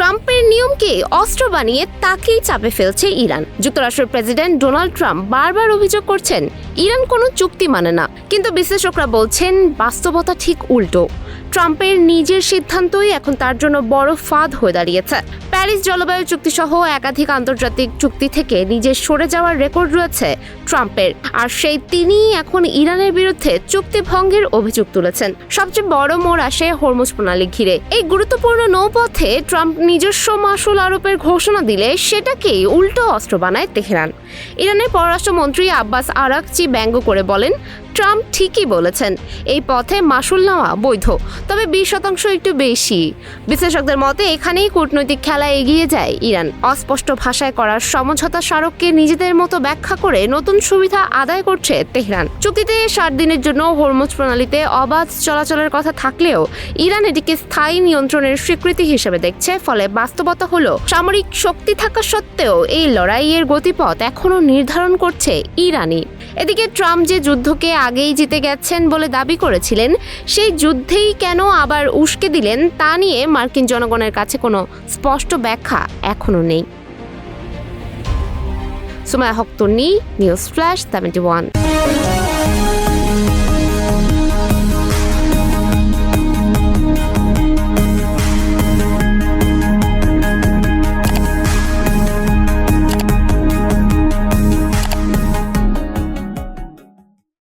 ট্রাম্পের নিয়মকে অস্ত্র বানিয়ে তাকেই চাপে ফেলছে ইরান। যুক্তরাষ্ট্রের প্রেসিডেন্ট ডোনাল্ড ট্রাম্প বারবার অভিযোগ করছেন ইরান কোনো চুক্তি মানে না, কিন্তু বিশ্লেষকরা বলছেন বাস্তবতা ঠিক উল্টো। ট্রাম্পের নিজের সিদ্ধান্তই এখন তার জন্য বড় ফাঁদ হয়ে দাঁড়িয়েছে। প্যারিস জলবায়ু চুক্তি সহ একাধিক আন্তর্জাতিক চুক্তি থেকে নিজের সরে যাওয়ার রেকর্ড রয়েছে ট্রাম্পের, আর তিনিই এখন ইরানের বিরুদ্ধে চুক্তি ভঙ্গের অভিযোগ তুলেছেন। সবচেয়ে বড় মোড় আসে হরমুজ প্রণালী ঘিরে। এই গুরুত্বপূর্ণ নৌপথে ট্রাম্প নিজস্ব মাশুল আরোপের ঘোষণা দিলে সেটাকেই উল্টো অস্ত্র বানায় তেহরান। ইরানের পররাষ্ট্রমন্ত্রী আব্বাস আরাকচি ব্যঙ্গ করে বলেন, ট্রাম্প ঠিকই বলেছেন, এই পথে মাশুল নেওয়া বৈধ, তবে 20% একটু বেশি। বিশ্লেষকদের মতে এখানেই কূটনৈতিক খেলা এগিয়ে যায় ইরান। অস্পষ্ট ভাষায় করার সমঝোতা স্মারককে নিজেদের মতো ব্যাখ্যা করে নতুন সুবিধা আদায় করছে তেহরান। চুক্তিতে 60 দিনের জন্য হরমুজ প্রণালীতে অবাধ চলাচলের কথা থাকলেও ইরান এটিকে স্থায়ী নিয়ন্ত্রণের স্বীকৃতি হিসেবে দেখছে। ফলে বাস্তবতা হলো, সামরিক শক্তি থাকা সত্ত্বেও এই লড়াইয়ের গতিপথ এখনো নির্ধারণ করছে ইরানই। এদিকে ট্রাম্প যে যুদ্ধকে আগেই জিতে গেছেন বলে দাবি করেছিলেন, সেই যুদ্ধেই কেন আবার উস্কে দিলেন তা নিয়ে মার্কিন জনগণের কাছে কোনো স্পষ্ট ব্যাখ্যা এখনো নেই। সুমাইয়া হক তন্নি, নিউজ ফ্ল্যাশ 71।